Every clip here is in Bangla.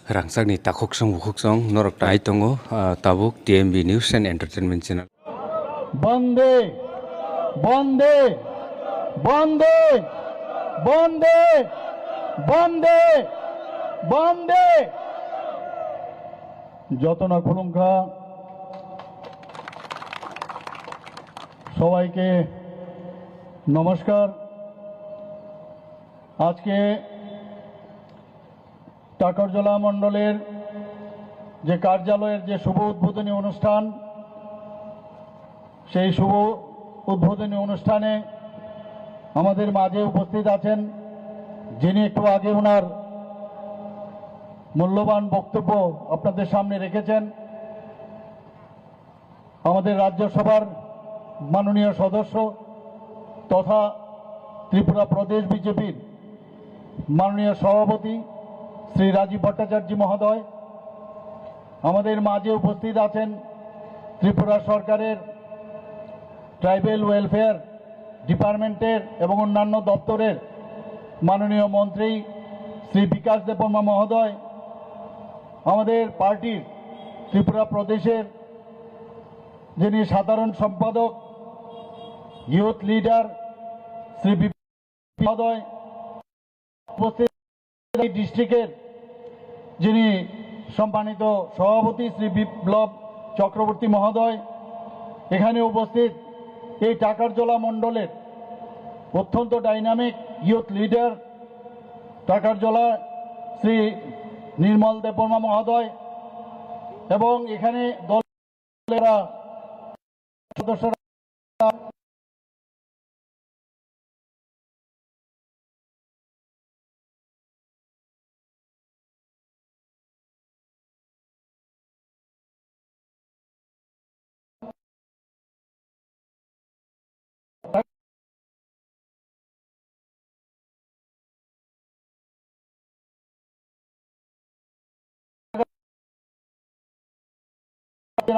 Rangsakni takoksong bukoksong norok tai tongo tabuk TMB News and Entertainment Channel. বন্দে বন্দে বন্দে বন্দে বন্দে বন্দে যত না খুলুঙ্খা সবাইকে নমস্কার। আজকে টাকরজলা মণ্ডলের যে কার্যালয়ের যে শুভ উদ্বোধনী অনুষ্ঠান, সেই শুভ উদ্বোধনী অনুষ্ঠানে আমাদের মাঝে উপস্থিত আছেন যিনি একটু আগে ওনার মূল্যবান বক্তব্য আপনাদের সামনে রেখেছেন, আমাদের রাজ্যসভার মাননীয় সদস্য তথা ত্রিপুরা প্রদেশ বিজেপির মাননীয় সভাপতি শ্রী রাজীব ভট্টাচার্য মহোদয়। আমাদের মাঝে উপস্থিত আছেন ত্রিপুরা সরকারের ট্রাইবেল ওয়েলফেয়ার ডিপার্টমেন্টের এবং অন্যান্য দপ্তরের মাননীয় মন্ত্রী শ্রী বিকাশ দেববর্মা মহোদয়। আমাদের পার্টির ত্রিপুরা প্রদেশের যিনি সাধারণ সম্পাদক ইউথ লিডার শ্রী মহোদয়। উপস্থিত ডিস্ট্রিক্টের যিনি সম্মানিত সভাপতি শ্রী বিপ্লব চক্রবর্তী মহোদয়। এখানে উপস্থিত এই টাকরজলা মণ্ডলের অত্যন্ত ডাইনামিক ইউথ লিডার টাকরজলা শ্রী নির্মল দেববর্মা মহোদয় এবং এখানে দলের সদস্যরা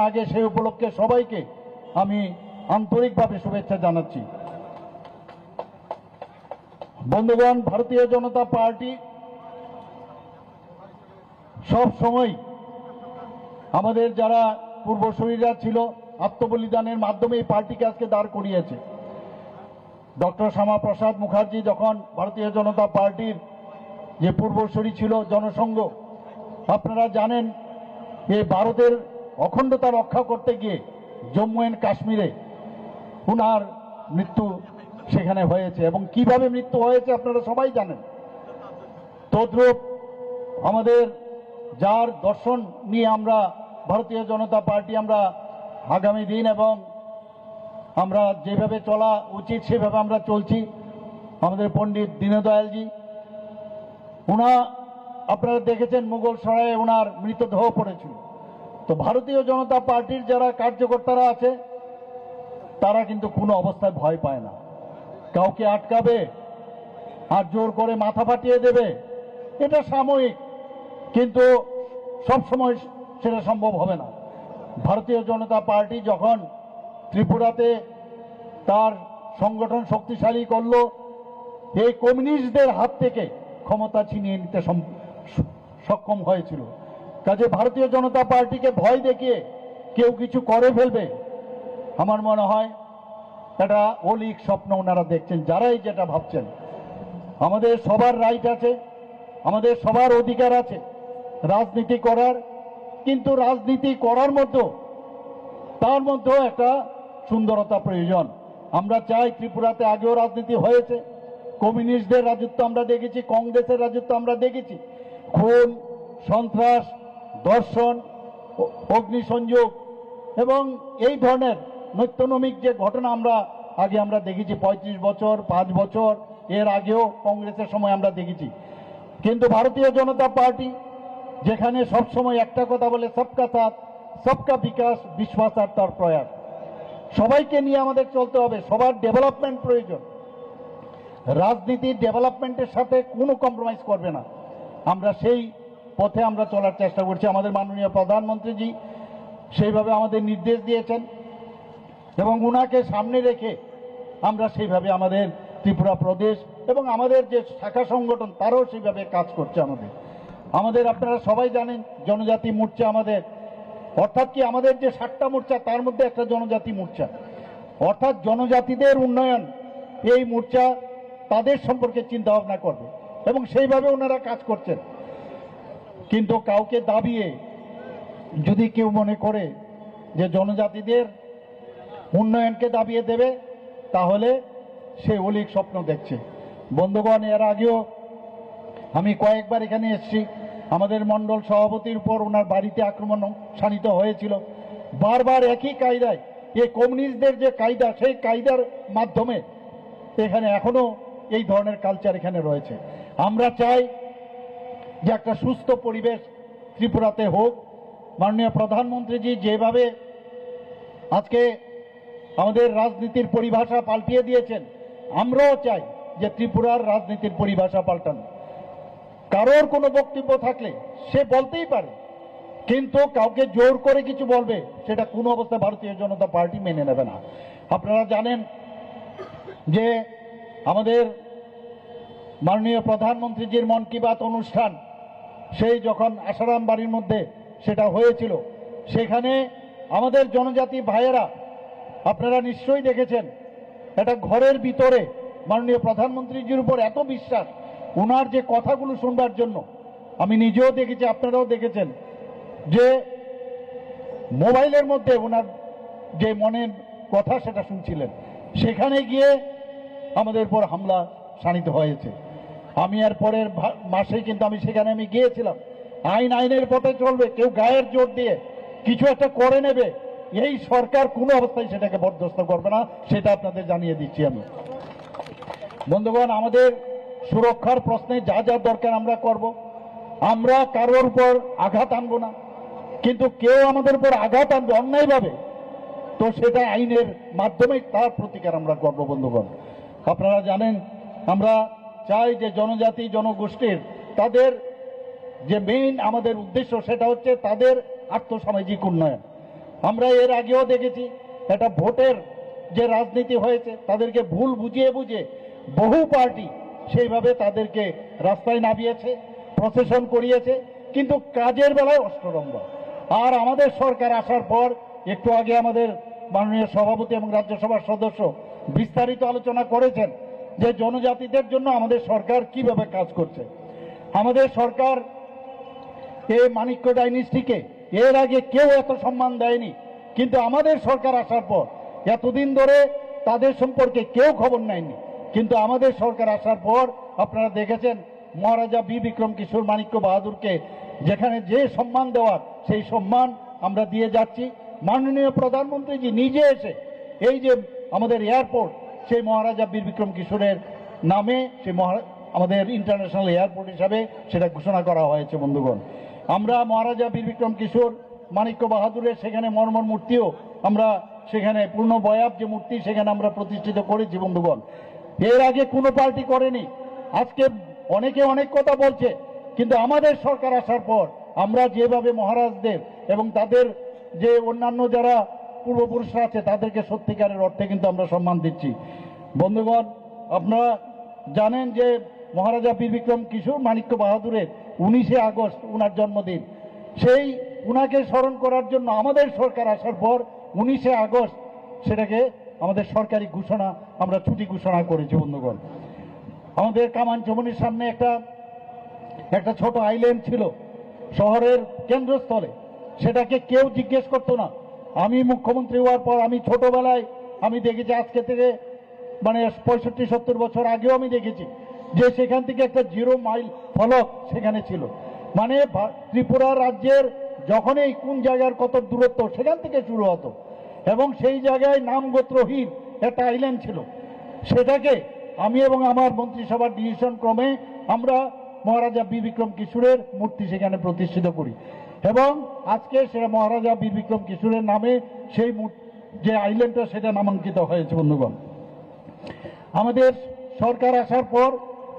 আগে সেই উপলক্ষে সবাইকে আমি আন্তরিকভাবে শুভেচ্ছা জানাচ্ছি। বন্ধুগণ, ভারতীয় জনতা পার্টি সব সময় আমাদের যারা পূর্বসূরীরা ছিল আত্মবলিদানের মাধ্যমে এই পার্টিকে আজকে দাঁড় করিয়েছে। ডক্টর শ্যামাপ্রসাদ মুখার্জি যখন ভারতীয় জনতা পার্টির যে পূর্বসূরী ছিল জনসংঘ, আপনারা জানেন এই ভারতের অখণ্ডতা রক্ষা করতে গিয়ে জম্মু এন্ড কাশ্মীরে উনার মৃত্যু সেখানে হয়েছে এবং কিভাবে মৃত্যু হয়েছে আপনারা সবাই জানেন। তদ্রূপ আমাদের যার দর্শন নিয়ে আমরা ভারতীয় জনতা পার্টি আমরা আগামী দিন এবং আমরা যেভাবে চলা উচিত সেভাবে আমরা চলছি। আমাদের পণ্ডিত দীনদয়ালজি আপনারা দেখেছেন মুঘল সরায়ে ওনার মৃতদেহ পড়েছিল। তো ভারতীয় জনতা পার্টির যারা কার্যকর্তারা আছে তারা কিন্তু কোনো অবস্থায় ভয় পায় না, কাউকে আটকাবে আর জোর করে মাথা ফাটিয়ে দেবে এটা সাময়িক, কিন্তু সব সময় সেটা সম্ভব হবে না। ভারতীয় জনতা পার্টি যখন ত্রিপুরাতে তার সংগঠন শক্তিশালী করলো, এই কমিউনিস্টদের হাত থেকে ক্ষমতা ছিনিয়ে নিতে সক্ষম হয়েছিল। কাজে ভারতীয় জনতা পার্টিকে ভয় দেখিয়ে কেউ কিছু করে ফেলবে আমার মনে হয় এটা অলীক স্বপ্ন ওনারা দেখছেন, যারাই যেটা ভাবছেন। আমাদের সবার রাইট আছে, আমাদের সবার অধিকার আছে রাজনীতি করার, কিন্তু রাজনীতি করার মধ্যে তার মধ্যেও একটা সুন্দরতা প্রয়োজন। আমরা চাই ত্রিপুরাতে আগেও রাজনীতি হয়েছে, কমিউনিস্টদের রাজত্ব আমরা দেখেছি, কংগ্রেসের রাজত্ব আমরা দেখেছি, খুন সন্ত্রাস ধর্ষণ অগ্নিসংযোগ এবং এই ধরনের নৈত্যনৈমিক যে ঘটনা আমরা আগে আমরা দেখেছি 35 বছর 5 বছর এর আগেও কংগ্রেসের সময় আমরা দেখেছি। কিন্তু ভারতীয় জনতা পার্টি যেখানে সবসময় একটা কথা বলে সবকা সাথ সবকা বিকাশ বিশ্বাস আর তার প্রয়াস, সবাইকে নিয়ে আমাদের চলতে হবে, সবার ডেভেলপমেন্ট প্রয়োজন, রাজনীতির ডেভেলপমেন্টের সাথে কোনো কম্প্রোমাইজ করবে না। আমরা সেই পথে আমরা চলার চেষ্টা করছি। আমাদের মাননীয় প্রধানমন্ত্রীজি সেইভাবে আমাদের নির্দেশ দিয়েছেন এবং উনাকে সামনে রেখে আমরা সেইভাবে আমাদের ত্রিপুরা প্রদেশ এবং আমাদের যে শাখা সংগঠন তারাও সেইভাবে কাজ করছে। আমাদের আমাদের আপনারা সবাই জানেন জনজাতি মোর্চা আমাদের, অর্থাৎ কি আমাদের যে 7টা মোর্চা তার মধ্যে একটা জনজাতি মোর্চা, অর্থাৎ জনজাতিদের উন্নয়ন এই মোর্চা তাদের সম্পর্কে চিন্তা ভাবনা করবে এবং সেইভাবে ওনারা কাজ করছেন। কিন্তু কাউকে দাবিয়ে যদি কেউ মনে করে যে জনজাতিদের উন্নয়নকে দাবিয়ে দেবে, তাহলে সে অলিক স্বপ্ন দেখছে। বন্ধুগণ, এর আগেও আমি কয়েকবার এখানে এসেছি, আমাদের মণ্ডল সভাপতির উপর ওনার বাড়িতে আক্রমণ শানিত হয়েছিল। বারবার একই কায়দায়, এই কমিউনিস্টদের যে কায়দা, সেই কায়দার মাধ্যমে এখানে এখনো এই ধরনের কালচার এখানে রয়েছে। আমরা চাই যে একটা সুস্থ পরিবেশ ত্রিপুরাতে হোক। মাননীয় প্রধানমন্ত্রীজি যেভাবে আজকে আমাদের রাজনীতির পরিভাষা পাল্টিয়ে দিয়েছেন, আমরাও চাই যে ত্রিপুরার রাজনীতির পরিভাষা পাল্টানো। কারোর কোনো বক্তব্য থাকলে সে বলতেই পারে, কিন্তু কাউকে জোর করে কিছু বলবে সেটা কোনো অবস্থায় ভারতীয় জনতা পার্টি মেনে নেবে না। আপনারা জানেন যে আমাদের মাননীয় প্রধানমন্ত্রীজির মন কি বাত অনুষ্ঠান, সেই যখন আসারাম বাড়ির মধ্যে সেটা হয়েছিল, সেখানে আমাদের জনজাতি ভাইয়েরা, আপনারা নিশ্চয়ই দেখেছেন, এটা ঘরের ভিতরে মাননীয় প্রধানমন্ত্রীজির উপর এত বিশ্বাস, ওনার যে কথাগুলো শুনবার জন্য আমি নিজেও দেখেছি, আপনারাও দেখেছেন, যে মোবাইলের মধ্যে ওনার যে মনের কথা সেটা শুনছিলেন, সেখানে গিয়ে আমাদের উপর হামলা শানিত হয়েছে। আমি এর পরের মাসে কিন্তু আমি সেখানে গিয়েছিলাম। আইনের পথে চলবে, কেউ গায়ের জোর দিয়ে কিছু একটা করে নেবে, এই সরকার কোনো অবস্থায় সেটাকে বরদাস্ত করবে না, সেটা আপনাদের জানিয়ে দিচ্ছি আমি। বন্ধুগণ, আমাদের সুরক্ষার প্রশ্নে যা যা দরকার আমরা করব, আমরা কারোর উপর আঘাত আনবো না, কিন্তু কেউ আমাদের উপর আঘাত আনবে অন্যায়ভাবে, তো সেটা আইনের মাধ্যমে তার প্রতিকার আমরা করব। বন্ধুগণ, আপনারা জানেন আমরা চাই যে জনজাতি জনগোষ্ঠীর তাদের যে মেইন আমাদের উদ্দেশ্য সেটা হচ্ছে তাদের আর্থসামাজিক উন্নয়ন। আমরা এর আগেও দেখেছি এটা ভোটের যে রাজনীতি হয়েছে, তাদেরকে ভুল বুঝিয়ে বুঝিয়ে বহু পার্টি সেইভাবে তাদেরকে রাস্তায় নামিয়েছে, প্রসেশন করিয়েছে, কিন্তু কাজের বেলায় অষ্টরম্ভ। আর আমাদের সরকার আসার পর, একটু আগে আমাদের মাননীয় সভাপতি এবং রাজ্যসভার সদস্য বিস্তারিত আলোচনা করেছেন যে জনজাতিদের জন্য আমাদের সরকার কিভাবে কাজ করছে। আমাদের সরকার এই মানিক্য ডাইনেস্টিকে এর আগে কেউ এত সম্মান দেয়নি, কিন্তু আমাদের সরকার আসার পর এতদিন ধরে তাদের সম্পর্কে কেউ খবর নেয়নি, কিন্তু আমাদের সরকার আসার পর আপনারা দেখেছেন মহারাজা বীর বিক্রম কিশোর মানিক্য বাহাদুরকে যেখানে যে সম্মান দেওয়ার সেই সম্মান আমরা দিয়ে যাচ্ছি। মাননীয় প্রধানমন্ত্রীজি নিজে এসে এই যে আমাদের এয়ারপোর্ট, সেই মহারাজা বীর বিক্রম কিশোরের নামে সেই আমাদের ইন্টারন্যাশনাল এয়ারপোর্ট হিসাবে সেটা ঘোষণা করা হয়েছে। বন্ধুগণ, আমরা মহারাজা বীর বিক্রম কিশোর মানিক্য বাহাদুরের সেখানে মর্মর মূর্তিও আমরা সেখানে পূর্ণ বয়াব যে মূর্তি সেখানে আমরা প্রতিষ্ঠিত করেছি। বন্ধুগণ, এর আগে কোনো পার্টি করেনি। আজকে অনেকে অনেক কথা বলছে, কিন্তু আমাদের সরকার আসার পর আমরা যেভাবে মহারাজদের এবং তাদের যে অন্যান্য যারা পূর্বপুরুষরা আছে তাদেরকে সত্যিকারের অর্থে কিন্তু আমরা সম্মান দিচ্ছি। বন্ধুগণ, আপনারা জানেন যে মহারাজা বীর বিক্রম কিশোর মানিক্য বাহাদুরের 19শে আগস্ট ওনার জন্মদিন, সেই উনাকে স্মরণ করার জন্য আমাদের সরকার আসার পর 19শে আগস্ট সেটাকে আমাদের সরকারি ঘোষণা, আমরা ছুটি ঘোষণা করেছি। বন্ধুগণ, আমাদের কামানচমনির সামনে একটা ছোট আইল্যান্ড ছিল শহরের কেন্দ্রস্থলে, সেটাকে কেউ জিজ্ঞেস করতো না। আমি মুখ্যমন্ত্রী হওয়ার পর আমি ছোটবেলায় আমি দেখেছি, আজকে থেকে মানে 65-70 বছর আগেও আমি দেখেছি যে সেখান থেকে একটা 0 মাইল ফলক সেখানে ছিল, মানে ত্রিপুরা রাজ্যের যখনই কোন জায়গার কত দূরত্ব সেখান থেকে শুরু হতো, এবং সেই জায়গায় নাম গোত্রহীন একটা আইল্যান্ড ছিল। সেটাকে আমি এবং আমার মন্ত্রিসভার ডিসিশন ক্রমে আমরা মহারাজা বীর বিক্রম কিশোরের মূর্তি সেখানে প্রতিষ্ঠিত করি, এবং আজকে সেটা মহারাজা বীর বিক্রম কিশোরের নামে সেই যে আইল্যান্ডটা সেটা নামাঙ্কিত হয়েছে। বন্ধুগণ, আমাদের সরকার আসার পর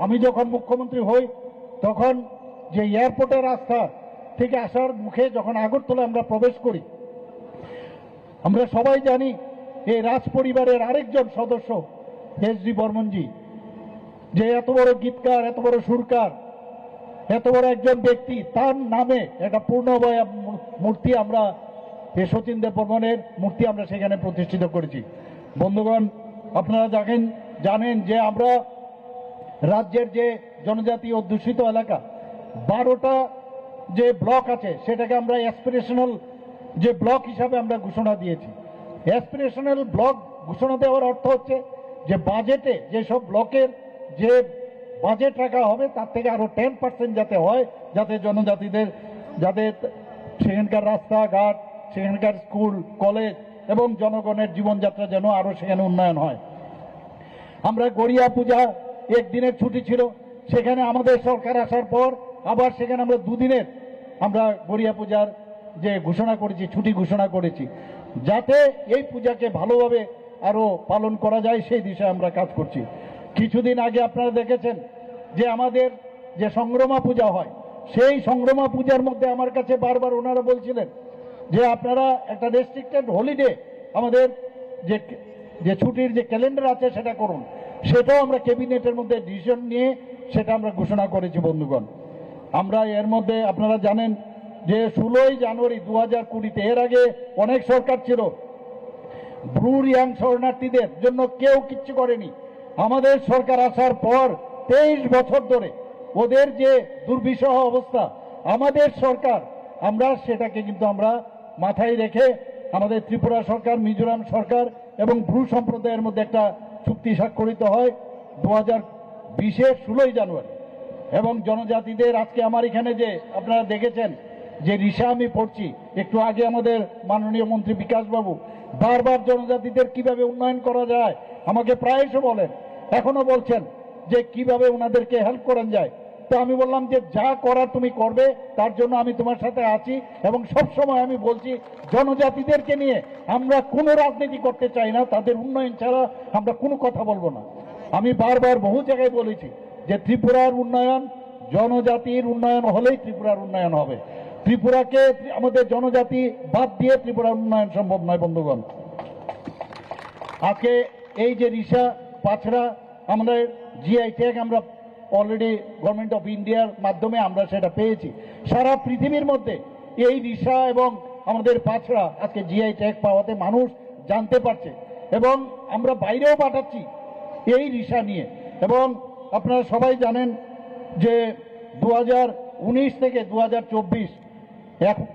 আমি যখন মুখ্যমন্ত্রী হই, তখন যে এয়ারপোর্টের রাস্তা থেকে আসার মুখে যখন আগরতলা আমরা প্রবেশ করি, আমরা সবাই জানি এই রাজ পরিবারের আরেকজন সদস্য এস ডি বর্মনজি, যে এত বড় গীতকার, এত বড় সুরকার, এত বড় একজন ব্যক্তি, তার নামে একটা পূর্ণবয় মূর্তি আমরা শচীন দেববর্মনের মূর্তি আমরা সেখানে প্রতিষ্ঠিত করেছি। বন্ধুগণ, আপনারা জানেন যে আমরা রাজ্যের যে জনজাতি অধ্যুষিত এলাকা 12টা যে ব্লক আছে সেটাকে আমরা অ্যাসপিরেশনাল যে ব্লক হিসাবে আমরা ঘোষণা দিয়েছি। অ্যাসপিরেশনাল ব্লক ঘোষণা দেওয়ার অর্থ হচ্ছে যে বাজেটে যেসব ব্লকের যে বাজেট রাখা হবে তার থেকে আরো 10% যাতে হয়, যাতে জনজাতিদের যাতে সেখানকার রাস্তাঘাট, সেখানকার স্কুল কলেজ এবং জনগণের জীবনযাত্রা যেন আরো সেখানে উন্নয়ন হয়। আমরা গড়িয়া পূজা একদিনের ছুটি ছিল, সেখানে আমাদের সরকার আসার পর আবার সেখানে আমরা দুদিনের আমরা গড়িয়া পূজার যে ঘোষণা করেছি, ছুটি ঘোষণা করেছি, যাতে এই পূজাকে ভালোভাবে আরো পালন করা যায় সেই দিশায় আমরা কাজ করছি। কিছুদিন আগে আপনারা দেখেছেন যে আমাদের যে সংগ্রামা পূজা হয়, সেই সংগ্রামা পূজার মধ্যে আমার কাছে বারবার ওনারা বলছিলেন যে আপনারা একটা রেস্ট্রিক্টেড হলিডে আমাদের যে ছুটির যে ক্যালেন্ডার আছে সেটা করুন। সেটাও আমরা ক্যাবিনেটের মধ্যে ডিসিশন নিয়ে সেটা আমরা ঘোষণা করেছি। বন্ধুগণ, আমরা এর মধ্যে আপনারা জানেন যে 16ই জানুয়ারি 2020-তে, এর আগে অনেক সরকার ছিল, ব্রু রিয়াং শরণার্থীদের জন্য কেউ কিচ্ছু করেনি। আমাদের সরকার আসার পর 23 বছর ধরে ওদের যে দুর্বিষহ অবস্থা, আমাদের সরকার আমরা সেটাকে কিন্তু আমরা মাথায় রেখে আমাদের ত্রিপুরা সরকার, মিজোরাম সরকার এবং ব্রু সম্প্রদায়ের মধ্যে একটা চুক্তি স্বাক্ষরিত হয় 2020-এর 16ই জানুয়ারি। এবং জনজাতিদের আজকে আমার এখানে যে আপনারা দেখেছেন যে রিসা আমি পড়ছি, একটু আগে আমাদের মাননীয় মন্ত্রী বিকাশ বাবু বারবার জনজাতিদের কিভাবে উন্নয়ন করা যায় আমাকে প্রায়শই বলেন, এখনো বলছেন যে কিভাবে ওনাদেরকে হেল্প করা যায়। তো আমি বললাম যে যা করার তুমি করবে, তার জন্য আমি তোমার সাথে আছি। এবং সব সময় আমি বলছি জনজাতিদেরকে নিয়ে আমরা কোনো রাজনীতি করতে চাই না, তাদের উন্নয়ন ছাড়া আমরা কোনো কথা বলবো না। আমি বারবার বহু জায়গায় বলেছি যে ত্রিপুরার উন্নয়ন, জনজাতির উন্নয়ন হলেই ত্রিপুরার উন্নয়ন হবে। ত্রিপুরাকে আমাদের জনজাতি বাদ দিয়ে ত্রিপুরার উন্নয়ন সম্ভব নয়। বন্ধুগণ, আজকে এই যে রিসা পাছড়া আমাদের জিআই ট্যাগ আমরা অলরেডি গভর্নমেন্ট অফ ইন্ডিয়ার মাধ্যমে আমরা সেটা পেয়েছি। সারা পৃথিবীর মধ্যে এই রিসা এবং আমাদের পাছড়া আজকে জিআই ট্যাগ পাওয়াতে মানুষ জানতে পারছে এবং আমরা বাইরেও পাঠাচ্ছি এই রিসা নিয়ে। এবং আপনারা সবাই জানেন যে 2019 থেকে 2024,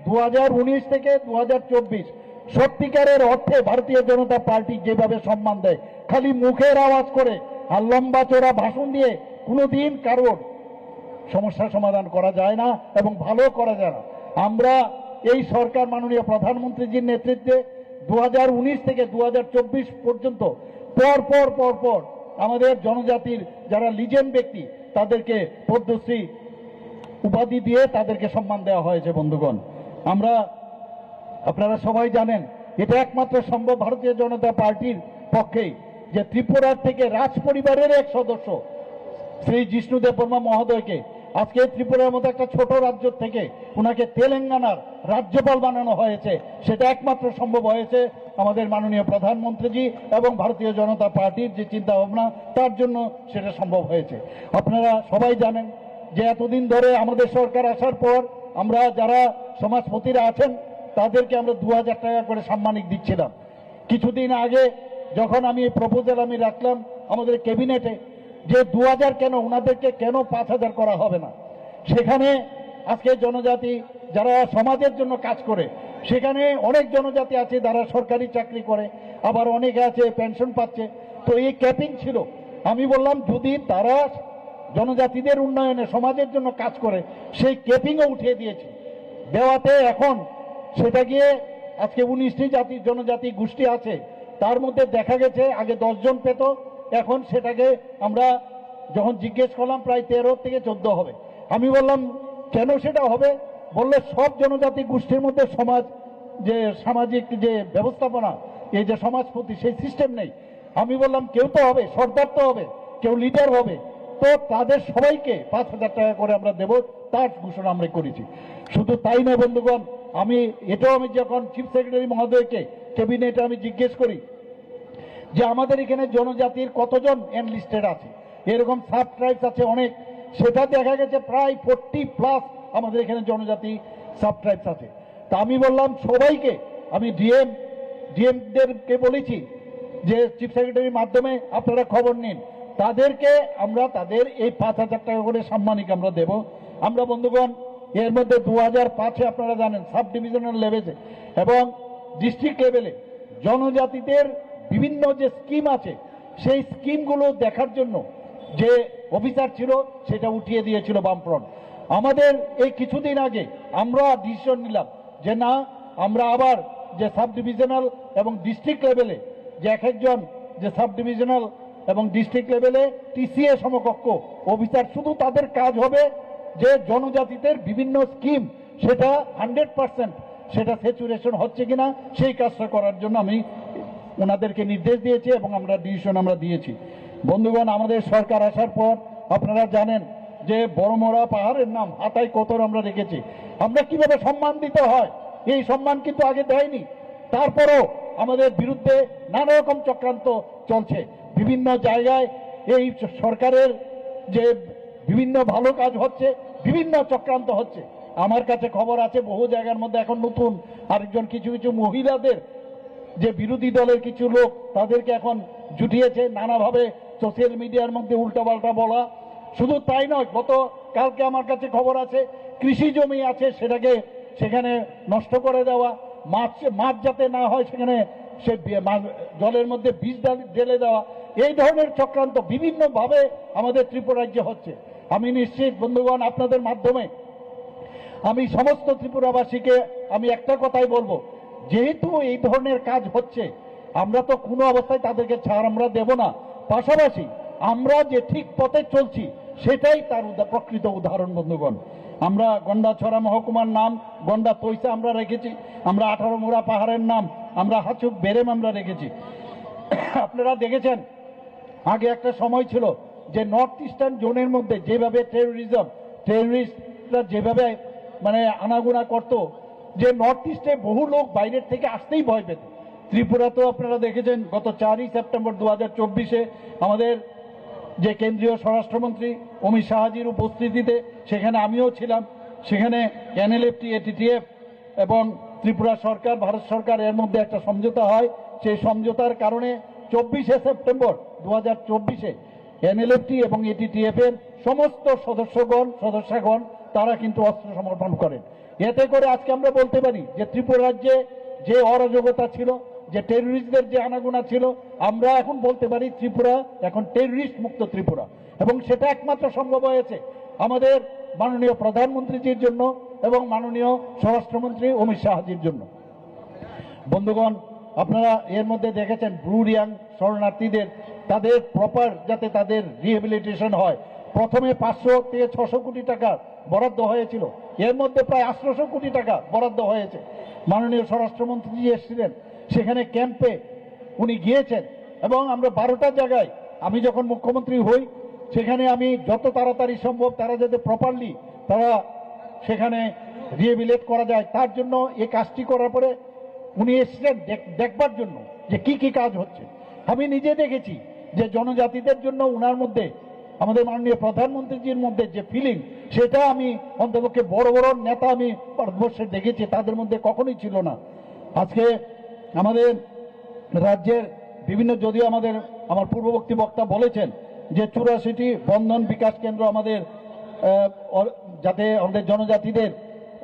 2019 থেকে 2024 সত্যিকারের অর্থে ভারতীয় জনতা পার্টি যেভাবে সম্মান দেয়, খালি মুখের আওয়াজ করে আর লম্বা চড়া ভাষণ দিয়ে কোনোদিন কারোর সমস্যার সমাধান করা যায় না এবং ভালো করা যায় না। আমরা এই সরকার মাননীয় প্রধানমন্ত্রীজির নেতৃত্বে 2019 থেকে 2024 পর্যন্ত পর আমাদের জনজাতির যারা লিজেন্ড ব্যক্তি তাদেরকে পদ্মশ্রী উপাধি দিয়ে তাদেরকে সম্মান দেওয়া হয়েছে। বন্ধুগণ, আপনারা সবাই জানেন এটা একমাত্র সম্ভব ভারতীয় জনতা পার্টির পক্ষেই যে ত্রিপুরার থেকে রাজ পরিবারের এক সদস্য শ্রী জিষ্ণু দেববর্মা মহোদয়কে আজকে ত্রিপুরার মতো একটা ছোট রাজ্য থেকে ওনাকে তেলেঙ্গানার রাজ্যপাল বানানো হয়েছে। সেটা একমাত্র সম্ভব হয়েছে আমাদের মাননীয় প্রধানমন্ত্রীজি এবং ভারতীয় জনতা পার্টির যে চিন্তা ভাবনা, তার জন্য সেটা সম্ভব হয়েছে। আপনারা সবাই জানেন যে এতদিন ধরে আমাদের সরকার আসার পর আমরা যারা সমাজপতিরা আছেন তাদেরকে আমরা 2000 টাকা করে সাম্মানিক দিচ্ছিলাম। কিছুদিন আগে যখন আমি এই প্রপোজাল আমি রাখলাম আমাদের ক্যাবিনেটে যে 2000 কেন, ওনাদেরকে কেন 5000 করা হবে না, সেখানে আজকে জনজাতি যারা সমাজের জন্য কাজ করে, সেখানে অনেক জনজাতি আছে যারা সরকারি চাকরি করে, আবার অনেকে আছে পেনশন পাচ্ছে। তো এই ক্যাপিং ছিল, আমি বললাম যদি তারা জনজাতিদের উন্নয়নে সমাজের জন্য কাজ করে সেই ক্যাপিংও উঠিয়ে দিয়েছে দেওয়াতে এখন সেটা গিয়ে আজকে 19টি জনজাতি গোষ্ঠী আছে, তার মধ্যে দেখা গেছে আগে 10 জন পেত, এখন সেটাকে আমরা যখন জিজ্ঞেস করলাম প্রায় 13 থেকে 14 হবে। আমি বললাম কেন সেটা হবে, বললে সব জনজাতি গোষ্ঠীর মধ্যে যে সামাজিক যে ব্যবস্থাপনা, এই যে সমাজপতি, সেই সিস্টেম নেই। আমি বললাম কেউ তো হবে, সর্দার তো হবে, কেউ লিডার হবে, তো তাদের সবাইকে 5000 টাকা করে আমরা দেব, তার ঘোষণা আমরা করেছি। শুধু তাই নয় বন্ধুগণ, আমি যখন চিফ সেক্রেটারি মহোদয়কে ক্যাবিনেটে আমি জিজ্ঞেস করি যে আমাদের এখানে জনজাতির কতজন এনলিস্টেড আছে, এরকম সাব ট্রাইবস আছে অনেক, সেটা দেখা গেছে প্রায় 40+ আমাদের এখানে জনজাতি সাবট্রাইবস আছে। তা আমি বললাম সবাইকে, আমি ডিএমদেরকে বলেছি যে চিফ সেক্রেটারির মাধ্যমে আপনারা খবর নিন, তাদেরকে আমরা তাদের এই 5,000 টাকা করে সাম্মানিক আমরা দেব। আমরা বন্ধুগণ এর মধ্যে 2005-এ আপনারা জানেন সাব ডিভিশনাল লেভেলে এবং ডিস্ট্রিক্ট লেভেলে জনজাতিদের বিভিন্ন যে স্কিম আছে সেই স্কিমগুলো দেখার জন্য যে অফিসার ছিল সেটা উঠিয়ে দিয়েছিল বামফ্রন্ট। আমাদের এই কিছুদিন আগে আমরা ডিসিশন নিলাম যে না, আমরা আবার যে সাব ডিভিশনাল এবং ডিস্ট্রিক্ট লেভেলে যে এক একজন যে সাব ডিভিশনাল এবং ডিস্ট্রিক্ট লেভেলে টিসিএ সমকক্ষ অফিসার, শুধু তাদের কাজ হবে যে জনজাতিদের বিভিন্ন স্কিম সেটা 100% সেটা স্যাচুরেশন হচ্ছে কিনা সেই কাজটা করার জন্য আমি ওনাদেরকে নির্দেশ দিয়েছি এবং আমরা ডিসিশন আমরা দিয়েছি। বন্ধুগণ, আমাদের সরকার আসার পর আপনারা জানেন যে বড়মরা পাহাড়ের নাম হাতায় কতর আমরা রেখেছি। আমরা কিভাবে সম্মান দিতে হয় এই সম্মান কিন্তু আগে দেয়নি। তারপরও আমাদের বিরুদ্ধে নানা রকম চক্রান্ত চলছে বিভিন্ন জায়গায়। এই সরকারের যে বিভিন্ন ভালো কাজ হচ্ছে, বিভিন্ন চক্রান্ত হচ্ছে। আমার কাছে খবর আছে বহু জায়গার মধ্যে এখন নতুন আরেকজন কিছু কিছু মহিলাদের যে বিরোধী দলের কিছু লোক তাদেরকে এখন জুটিয়েছে নানাভাবে সোশ্যাল মিডিয়ার মধ্যে উল্টাপাল্টা বলা। শুধু তাই নয়, গত কালকে আমার কাছে খবর আছে কৃষি জমি আছে সেখানে নষ্ট করে দেওয়া, মাছ যাতে না হয় সেখানে সে জলের মধ্যে বীজ ঢেলে দেওয়া। এই ধরনের চক্রান্ত বিভিন্নভাবে আমাদের ত্রিপুরা রাজ্যে হচ্ছে। আমি নিশ্চিত বন্ধুগণ, আপনাদের মাধ্যমে আমি সমস্ত ত্রিপুরাবাসীকে আমি একটা কথাই বলবো, যেহেতু এই ধরনের কাজ হচ্ছে আমরা তো কোনো অবস্থায় তাদেরকে ছাড় আমরা দেব না। পাশাপাশি আমরা যে ঠিক পথে চলছি সেটাই তার প্রকৃত উদাহরণ। বন্ধুগণ, আমরা গন্ডাছড়া মহকুমার নাম গন্ডা তৈসা আমরা রেখেছি, আমরা 18 মোড়া পাহাড়ের নাম আমরা হাচুক বেরেম আমরা রেখেছি। আপনারা দেখেছেন আগে একটা সময় ছিল যে নর্থ ইস্টার্ন জোনের মধ্যে যেভাবে টেররিস্টরা যেভাবে মানে আনাগোনা করত, যে নর্থ ইস্টে বহু লোক বাইরের থেকে আসতেই ভয় পেত। ত্রিপুরাতেও আপনারা দেখেছেন গত 4ই সেপ্টেম্বর 2024-এ আমাদের যে কেন্দ্রীয় স্বরাষ্ট্রমন্ত্রী অমিত শাহজির উপস্থিতিতে সেখানে আমিও ছিলাম। সেখানে এনএলএফটি, এটিটিএফ এবং ত্রিপুরা সরকার, ভারত সরকার এর মধ্যে একটা সমঝোতা হয়। সেই সমঝোতার কারণে 24শে সেপ্টেম্বর 2024-এ এনএলএফটি এবং এটিটিএফ এর সমস্ত সদস্যগণ তারা কিন্তু অস্ত্র সমর্পণ করেন। এতে করে আজকে আমরা বলতে পারি যে ত্রিপুরা রাজ্যে যে অরাজকতা ছিল, যে টেররিস্টদের যে আনাগোনা ছিল, আমরা এখন বলতে পারি ত্রিপুরা এখন টেররিস্ট মুক্ত ত্রিপুরা। এবং সেটা একমাত্র সম্ভব হয়েছে আমাদের মাননীয় প্রধানমন্ত্রীজির জন্য এবং মাননীয় স্বরাষ্ট্রমন্ত্রী অমিত শাহজির জন্য। বন্ধুগণ, আপনারা এর মধ্যে দেখেছেন ব্লু রিয়াং শরণার্থীদের তাদের প্রপার যাতে তাদের রিহেবিলিটেশন হয়, প্রথমে 500 থেকে 600 কোটি টাকা বরাদ্দ হয়েছিল, এর মধ্যে প্রায় 800 কোটি টাকা বরাদ্দ হয়েছে। মাননীয় স্বরাষ্ট্রমন্ত্রী এসেছিলেন, সেখানে ক্যাম্পে উনি গিয়েছেন এবং আমরা 12টা জায়গায় আমি যখন মুখ্যমন্ত্রী হই সেখানে আমি যত তাড়াতাড়ি সম্ভব তারা যাতে প্রপারলি তারা সেখানে রিহেবিলিট করা যায় তার জন্য এই কাজটি করার পরে উনি এসেছেন দেখবার জন্য যে কি কি কাজ হচ্ছে। আমি নিজে দেখেছি যে জনজাতিদের জন্য উনার মধ্যে, আমাদের মাননীয় প্রধানমন্ত্রীজির মধ্যে যে ফিলিং, সেটা আমি অন্তপক্ষে বড় বড় নেতা আমি ভারতবর্ষে দেখেছি, তাদের মধ্যে কখনোই ছিল না। আজকে আমাদের রাজ্যের বিভিন্ন, যদিও আমার পূর্ববর্তী বক্তা বলেছেন যে 84টি বন্ধন বিকাশ কেন্দ্র আমাদের যাতে আমাদের জনজাতিদের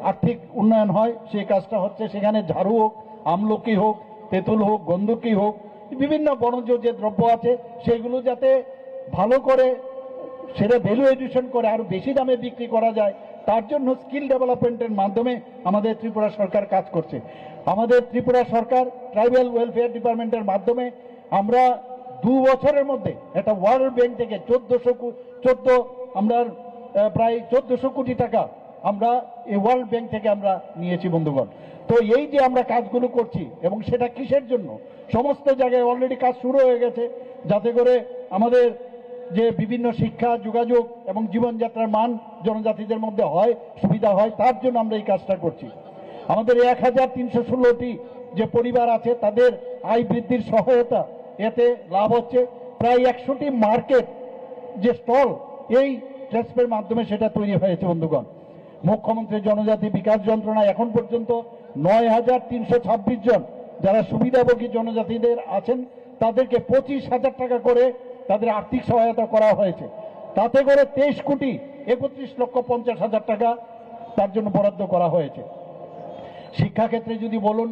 আর্থিক উন্নয়ন হয় সেই কাজটা হচ্ছে। সেখানে ঝাড়ু হোক, আমলকি হোক, তেঁতুল হোক, গন্ধকি হোক, বিভিন্ন বনজ যে দ্রব্য আছে সেগুলো যাতে ভালো করে সেটা ভ্যালু এডিশন করে আরো বেশি দামে বিক্রি করা যায়, তার জন্য স্কিল ডেভেলপমেন্টের মাধ্যমে আমাদের ত্রিপুরা সরকার কাজ করছে। আমাদের ত্রিপুরা সরকার ট্রাইবাল ওয়েলফেয়ার ডিপার্টমেন্টের মাধ্যমে আমরা 2 বছরের মধ্যে একটা ওয়ার্ল্ড ব্যাংক থেকে আমরা প্রায় 1400 কোটি টাকা আমরা এই ওয়ার্ল্ড ব্যাংক থেকে আমরা নিয়েছি। বন্ধুগণ, তো এই যে আমরা কাজগুলো করছি এবং সেটা কিসের জন্য, সমস্ত জায়গায় অলরেডি কাজ শুরু হয়ে গেছে যাতে করে আমাদের যে বিভিন্ন শিক্ষা, যোগাযোগ এবং জীবনযাত্রার মান জনজাতিদের মধ্যে হয়, সুবিধা হয়, তার জন্য আমরা এই কাজটা করছি। আমাদের 1316টি যে পরিবার আছে তাদের আয় বৃদ্ধির সহায়তা এতে লাভ হচ্ছে। প্রায় 100টি মার্কেট যে স্টল এই ট্রেসপের মাধ্যমে সেটা তৈরি হয়েছে বন্ধুগণ। মুখ্যমন্ত্রী জনজাতি বিকাশ যন্ত্রণা এখন পর্যন্ত 9,326 জন যারা সুবিধাভোগী জনজাতিদের আছেন তাদেরকে 25,000 টাকা করে তাদের আর্থিক সহায়তা করা হয়েছে। তাতে করে 23,31,50,000 টাকা তার জন্য বরাদ্দ করা হয়েছে। শিক্ষাক্ষেত্রে যদি বলুন,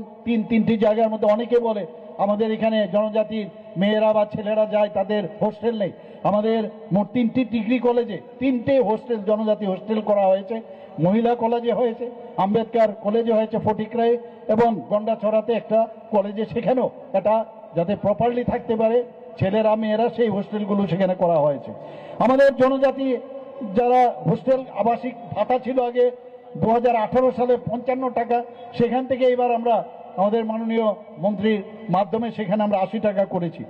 তিনটি জায়গার মধ্যে অনেকে বলে আমাদের এখানে জনজাতির মেয়েরা বা ছেলেরা যায়, তাদের হোস্টেল নেই। আমাদের মোট 3টি ডিগ্রি কলেজে 3টে হোস্টেল, জনজাতি হোস্টেল করা হয়েছে। মহিলা কলেজে হয়েছে, আম্বেদকর কলেজে হয়েছে ফটিকরায়, এবং গন্ডাছড়াতে একটা কলেজে, সেখানেও এটা যাতে প্রপারলি থাকতে পারে ছেলেরা মেয়েরা, সেই হোস্টেলগুলো সেখানে করা হয়েছে। আমাদের জনজাতি যারা হোস্টেল আবাসিক ভাতা ছিল আগে 2018 সালে 55 টাকা, সেখান থেকে এবার আমরা আমাদের মাননীয় মন্ত্রীর মাধ্যমে সেখানে আমরা 80 টাকা করেছি।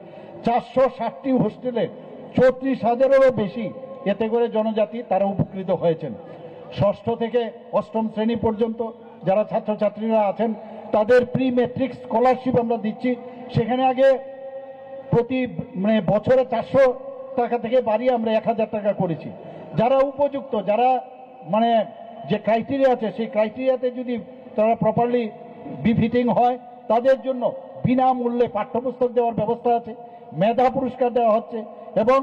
460টি হোস্টেলে 34,000-এরও বেশি এতে করে জনজাতি তারা উপকৃত হয়েছেন। ষষ্ঠ থেকে অষ্টম শ্রেণী পর্যন্ত যারা ছাত্রছাত্রীরা আছেন তাদের প্রি ম্যাট্রিক স্কলারশিপ আমরা দিচ্ছি। সেখানে আগে প্রতি বছরে 400 টাকা থেকে বাড়িয়ে আমরা 1,000 টাকা করেছি। যারা উপযুক্ত, যারা যে ক্রাইটেরিয়া আছে সেই ক্রাইটেরিয়াতে যদি তারা প্রপারলি বিফিটিং হয়, তাদের জন্য বিনামূল্যে পাঠ্যপুস্তক দেওয়ার ব্যবস্থা আছে, মেধা পুরস্কার দেওয়া হচ্ছে, এবং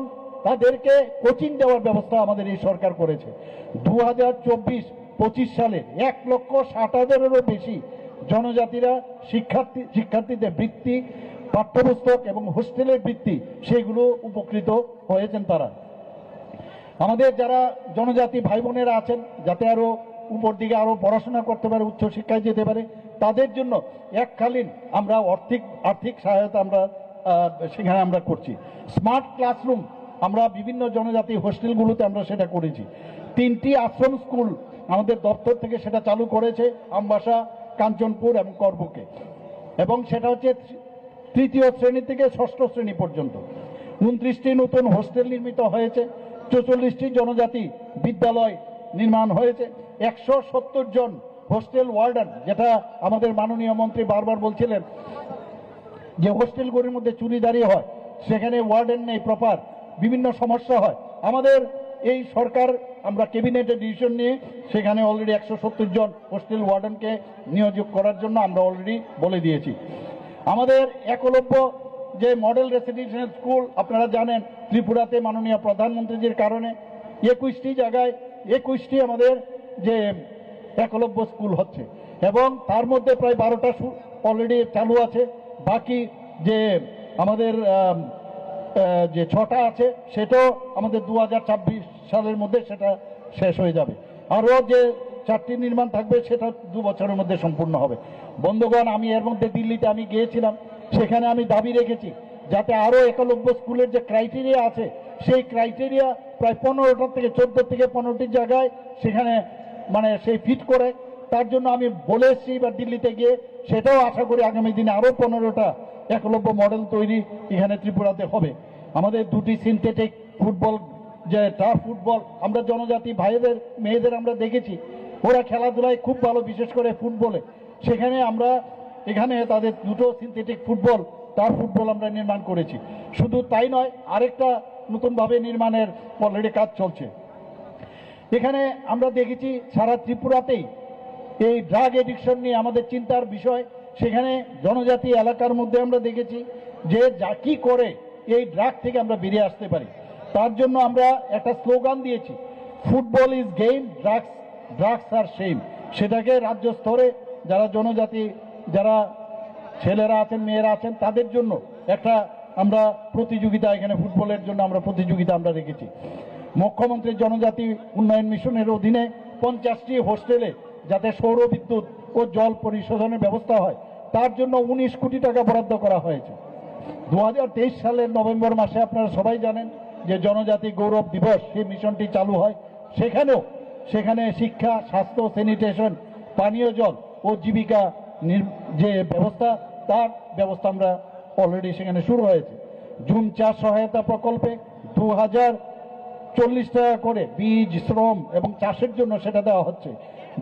তাদেরকে কোচিং দেওয়ার ব্যবস্থা আমাদের এই সরকার করেছে। 2024-25 সালে 1,60,000-এরও বেশি জনজাতিরা শিক্ষার্থীদের বৃত্তি, পাঠ্যপুস্তক এবং হোস্টেলের বৃত্তি সেগুলো উপকৃত হয়েছেন তারা। আমাদের যারা জনজাতি ভাই বোনেরা আছেন যাতে আরো উপর দিকে আরো পড়াশোনা করতে পারে, উচ্চশিক্ষায় যেতে পারে, তাদের জন্য এককালীন আমরা আর্থিক সহায়তা আমরা সেখানে আমরা করছি। স্মার্ট ক্লাসরুম আমরা বিভিন্ন জনজাতি হোস্টেলগুলোতে আমরা সেটা করেছি। 3টি আশ্রম স্কুল আমাদের দপ্তর থেকে সেটা চালু করেছে, আমবাসা, কাঞ্চনপুর এবং করবুকে, এবং সেটা হচ্ছে 3য় শ্রেণী থেকে 6ষ্ঠ শ্রেণী পর্যন্ত। 29টি নতুন হোস্টেল নির্মিত হয়েছে, 44টি জনজাতি বিদ্যালয় নির্মাণ হয়েছে, 170 জন হোস্টেল ওয়ার্ডেন, যেটা আমাদের মাননীয় মন্ত্রী বারবার বলছিলেন যে হোস্টেলগুলির মধ্যে চুরিদারি হয়, সেখানে ওয়ার্ডেন নেই প্রপার, বিভিন্ন সমস্যা হয়। আমাদের এই সরকার আমরা ক্যাবিনেটে ডিসিশন নিয়ে সেখানে অলরেডি 170 জন হোস্টেল ওয়ার্ডেনকে নিয়োগ করার জন্য আমরা অলরেডি বলে দিয়েছি। আমাদের একলব্য যে মডেল রেসিডেন্সিয়াল স্কুল আপনারা জানেন, ত্রিপুরাতে মাননীয় প্রধানমন্ত্রীজির কারণে 21টি জায়গায় 21টি আমাদের যে একলব্য স্কুল হচ্ছে, এবং তার মধ্যে প্রায় 12টা অলরেডি চালু আছে। বাকি যে আমাদের যে 6টা আছে সেটাও আমাদের 2026 সালের মধ্যে সেটা শেষ হয়ে যাবে। আরও যে 4টি নির্মাণ থাকবে সেটা 2 বছরের মধ্যে সম্পূর্ণ হবে। বন্ধুগণ, আমি এর মধ্যে দিল্লিতে আমি গিয়েছিলাম, সেখানে আমি দাবি রেখেছি যাতে আরও একলব্য স্কুলের যে ক্রাইটেরিয়া আছে সেই ক্রাইটেরিয়া প্রায় 15টা থেকে 14 থেকে 15টি জায়গায় সেখানে সেই ফিট করে, তার জন্য আমি বলে এসেছি এবার দিল্লিতে গিয়ে, সেটাও আশা করি আগামী দিনে আরও 15টা একলব্য মডেল তৈরি এখানে ত্রিপুরাতে হবে। আমাদের 2টি সিনথেটিক ফুটবল, যে টার্ফ ফুটবল, আমরা জনজাতি ভাইদের মেয়েদের আমরা দেখেছি ওরা খেলাধুলায় খুব ভালো, বিশেষ করে ফুটবলে। সেখানে আমরা এখানে তাদের 2টো সিনথেটিক ফুটবল, টার্ফ ফুটবল আমরা নির্মাণ করেছি। শুধু তাই নয়, আরেকটা নতুনভাবে নির্মাণের অলরেডি কাজ চলছে। এখানে আমরা দেখেছি সারা ত্রিপুরাতেই এই ড্রাগ এডিকশন নিয়ে আমাদের চিন্তার বিষয়। সেখানে জনজাতি এলাকার মধ্যে আমরা দেখেছি যে যা কি করে এই ড্রাগ থেকে আমরা বেরিয়ে আসতে পারি, তার জন্য আমরা একটা স্লোগান দিয়েছি, ফুটবল ইজ গেম, ড্রাগস আর শেম। সেটাকে রাজ্য স্তরে যারা জনজাতি, যারা ছেলেরা আছেন, মেয়েরা আছেন, তাদের জন্য একটা আমরা প্রতিযোগিতা, এখানে ফুটবলের জন্য আমরা প্রতিযোগিতা আমরা রেখেছি। মুখ্যমন্ত্রী জনজাতি উন্নয়ন মিশনের অধীনে 50টি হোস্টেলে যাতে সৌর বিদ্যুৎ ও জল পরিশোধনের ব্যবস্থা হয়, তার জন্য 19 কোটি টাকা বরাদ্দ করা হয়েছে। 2023 সালের নভেম্বর মাসে আপনারা সবাই জানেন যে জনজাতি গৌরব দিবস, সেই মিশনটি চালু হয়। সেখানে শিক্ষা, স্বাস্থ্য, স্যানিটেশন, পানীয় জল ও জীবিকা যে ব্যবস্থা, তার ব্যবস্থা আমরা অলরেডি সেখানে শুরু হয়েছে। জুম চাষ সহায়তা প্রকল্পে 2,040 টাকা করে বীজ, শ্রম এবং চাষের জন্য সেটা দেওয়া হচ্ছে।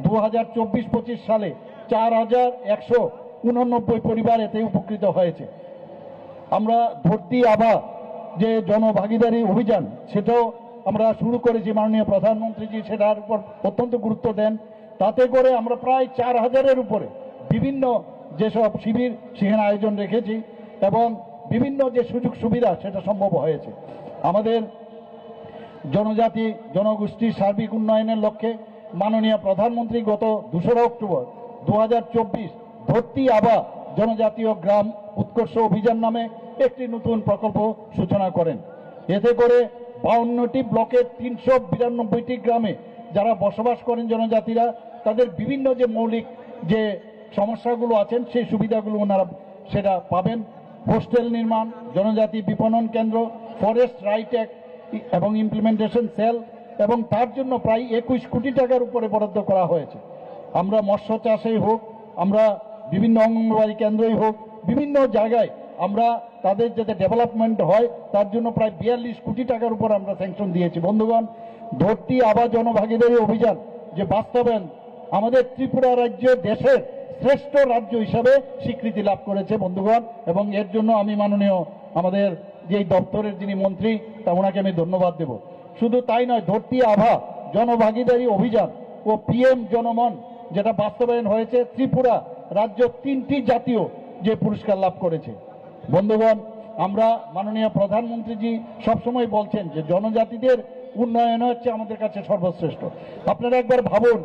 2024-25 সালে 4,189 পরিবার এতে উপকৃত হয়েছে। আমরা ধরতি আবা যে জনভাগিদারি অভিযান, সেটাও আমরা শুরু করেছি, মাননীয় প্রধানমন্ত্রীজি সেটার উপর অত্যন্ত গুরুত্ব দেন। তাতে করে আমরা প্রায় 4000-এর উপরে বিভিন্ন যেসব শিবির সেখানে আয়োজন রেখেছি এবং বিভিন্ন যে সুযোগ সুবিধা সেটা সম্ভব হয়েছে। আমাদের জনজাতি জনগোষ্ঠীর সার্বিক উন্নয়নের লক্ষ্যে মাননীয় প্রধানমন্ত্রী গত 2রা অক্টোবর 2024 ধরতি আবা জনজাতীয় গ্রাম উৎকর্ষ অভিযান নামে একটি নতুন প্রকল্প সূচনা করেন। এতে করে 52টি ব্লকের 392টি গ্রামে যারা বসবাস করেন জনজাতিরা, তাদের বিভিন্ন যে মৌলিক যে সমস্যাগুলো আছেন সেই সুবিধাগুলো ওনারা সেটা পাবেন। হোস্টেল নির্মাণ, জনজাতি বিপণন কেন্দ্র, ফরেস্ট রাইট অ্যাক্ট এবং ইমপ্লিমেন্টেশন সেল, এবং তার জন্য প্রায় 21 কোটি টাকার উপরে বরাদ্দ করা হয়েছে। আমরা মৎস্য চাষেই হোক, আমরা বিভিন্ন অঙ্গনওয়াড়ি কেন্দ্রই হোক, বিভিন্ন জায়গায় আমরা তাদের যাতে ডেভেলপমেন্ট হয় তার জন্য প্রায় 42 কোটি টাকার উপর আমরা স্যাংশন দিয়েছি। বন্ধুগণ, ধরতি আবা জনভাগিদারি অভিযান যে বাস্তবায়ন আমাদের ত্রিপুরা রাজ্য দেশের শ্রেষ্ঠ রাজ্য হিসাবে স্বীকৃতি লাভ করেছে বন্ধুগণ, এবং এর জন্য আমি মাননীয় আমাদের যে দপ্তরের যিনি মন্ত্রী তা ওনাকে আমি ধন্যবাদ দেব। শুধু তাই নয়, ধরতি আভা জনভাগিদারি অভিযান ও পিএম জনমন যেটা বাস্তবায়ন হয়েছে, ত্রিপুরা রাজ্য 3টি জাতীয় যে পুরস্কার লাভ করেছে। বন্ধুগণ, আমরা মাননীয় প্রধানমন্ত্রীজি সবসময় বলছেন যে জনজাতিদের উন্নয়ন হচ্ছে আমাদের কাছে সর্বশ্রেষ্ঠ। আপনারা একবার ভাবুন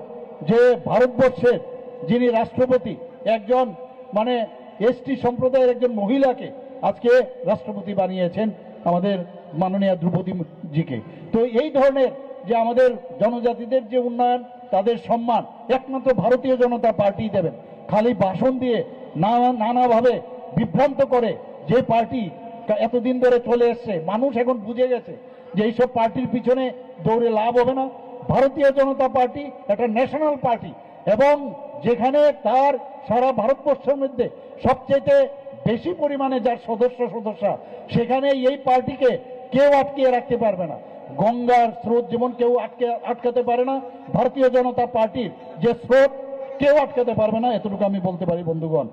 যে ভারতবর্ষের যিনি রাষ্ট্রপতি, একজন মানে এসটি সম্প্রদায়ের একজন মহিলাকে আজকে রাষ্ট্রপতি বানিয়েছেন আমাদের মাননীয় দ্রৌপদীজিকে। তো এই ধরনের যে আমাদের জনজাতিদের যে উন্নয়ন, তাদের সম্মান একমাত্র ভারতীয় জনতা পার্টি দেবেন। খালি ভাষণ দিয়ে নানাভাবে বিভ্রান্ত করে যে পার্টি এতদিন ধরে চলে এসছে, মানুষ এখন বুঝে গেছে যে এইসব পার্টির পিছনে দৌড়ে লাভ হবে না। ভারতীয় জনতা পার্টি একটা ন্যাশনাল পার্টি, এবং যেখানে তার সারা ভারতবর্ষের মধ্যে সবচেয়ে বেশি পরিমাণে যার সদস্যা, সেখানে এই পার্টিকে কেউ আটকিয়ে রাখতে পারবে না। গঙ্গার স্রোত যেমন কেউ আটকাতে পারে না, ভারতীয় জনতা পার্টির যে স্রোত কেউ আটকাতে পারবে না, এতটুকু আমি বলতে পারি। বন্ধুগণ,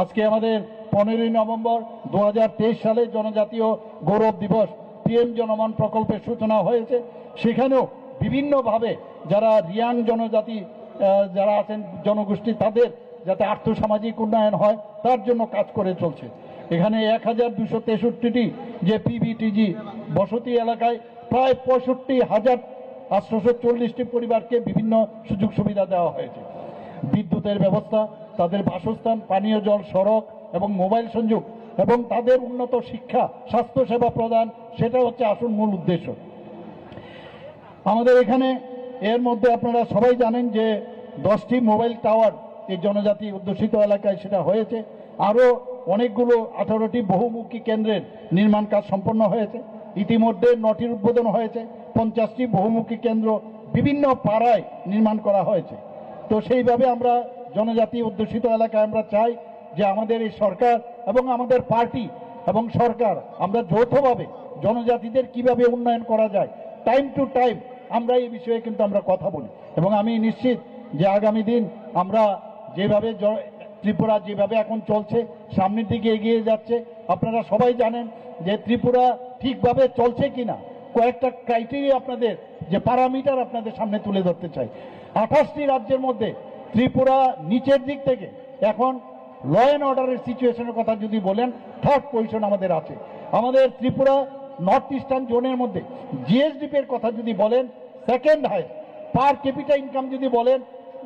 আজকে আমাদের 15ই নভেম্বর 2023 সালে জনজাতীয় গৌরব দিবস পিএম জনমন প্রকল্পের সূচনা হয়েছে। সেখানেও বিভিন্নভাবে যারা রিয়াং জনজাতি যারা আছেন জনগোষ্ঠী, তাদের যাতে আর্থসামাজিক উন্নয়ন হয় তার জন্য কাজ করে চলছে। এখানে 1263টি যে পিবিটিজি বসতি এলাকায় প্রায় 65,840টি পরিবারকে বিভিন্ন সুযোগ সুবিধা দেওয়া হয়েছে। বিদ্যুতের ব্যবস্থা, তাদের বাসস্থান, পানীয় জল, সড়ক এবং মোবাইল সংযোগ, এবং তাদের উন্নত শিক্ষা, স্বাস্থ্যসেবা প্রদান, সেটা হচ্ছে আসল মূল উদ্দেশ্য আমাদের এখানে। এর মধ্যে আপনারা সবাই জানেন যে 10টি মোবাইল টাওয়ার এই জনজাতি অধ্যুষিত এলাকায় সেটা হয়েছে। আরও অনেকগুলো 18টি বহুমুখী কেন্দ্রের নির্মাণ কাজ সম্পন্ন হয়েছে। ইতিমধ্যে 9টির উদ্বোধন হয়েছে। 50টি বহুমুখী কেন্দ্র বিভিন্ন পাড়ায় নির্মাণ করা হয়েছে। তো সেইভাবে আমরা জনজাতি অধ্যুষিত এলাকায় আমরা চাই যে আমাদের এই সরকার এবং আমাদের পার্টি এবং সরকার আমরা যৌথভাবে জনজাতিদের কিভাবে উন্নয়ন করা যায়, টাইম টু টাইম আমরা এই বিষয়ে কিন্তু আমরা কথা বলি। এবং আমি নিশ্চিত যে আগামী দিন আমরা যেভাবে ত্রিপুরা যেভাবে এখন চলছে সামনের দিকে এগিয়ে যাচ্ছে, আপনারা সবাই জানেন যে ত্রিপুরা ঠিকভাবে চলছে কিনা কয়েকটা ক্রাইটেরিয়া আপনাদের যে প্যারামিটার আপনাদের সামনে তুলে ধরতে চাই। 28টি রাজ্যের মধ্যে ত্রিপুরা নিচের দিক থেকে এখন ল অ্যান্ড অর্ডারের সিচুয়েশনের কথা যদি বলেন 3rd পজিশন আমাদের আছে। আমাদের ত্রিপুরা নর্থ ইস্টার্ন জোনের মধ্যে জিএসডিপির কথা যদি বলেন 2nd হাইস্ট, পার ক্যাপিটা ইনকাম যদি বলেন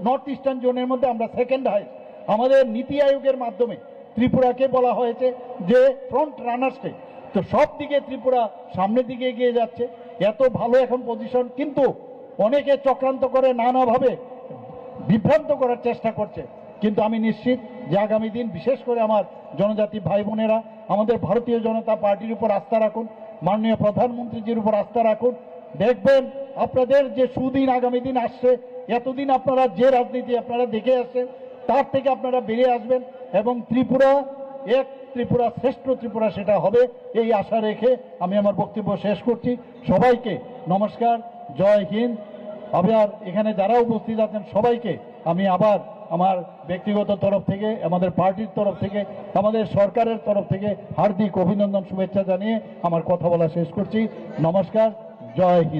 নর্থ ইস্টার্ন জোনের মধ্যে আমরা 2nd হাইস্ট। আমাদের নীতি আয়োগের মাধ্যমে ত্রিপুরাকে বলা হয়েছে যে ফ্রন্ট রানার স্টেট। তো সব দিকে ত্রিপুরা সামনের দিকে এগিয়ে যাচ্ছে, এত ভালো এখন পজিশন। কিন্তু অনেকে চক্রান্ত করে নানাভাবে বিভ্রান্ত করার চেষ্টা করছে। কিন্তু আমি নিশ্চিত যে আগামী দিন বিশেষ করে আমার জনজাতি ভাই বোনেরা আমাদের ভারতীয় জনতা পার্টির উপর আস্থা রাখুন, মাননীয় প্রধানমন্ত্রীজির উপর আস্থা রাখুন। দেখবেন আপনাদের যে সুদিন আগামী দিন আসছে, এতদিন আপনারা যে রাজনীতি আপনারা দেখে আসছেন তার থেকে আপনারা বেরিয়ে আসবেন, এবং ত্রিপুরা ত্রিপুরা শ্রেষ্ঠ ত্রিপুরা সেটা হবে, এই আশা রেখে আমি আমার বক্তব্য শেষ করছি। সবাইকে নমস্কার, জয় হিন্দ। আবার এখানে যারা উপস্থিত আছেন সবাইকে আমি আবার আমার ব্যক্তিগত তরফ থেকে, আমাদের পার্টির তরফ থেকে, আমাদের সরকারের তরফ থেকে হার্দিক অভিনন্দন শুভেচ্ছা জানিয়ে আমার কথা বলা শেষ করছি। নমস্কার, জয় হিন্দ।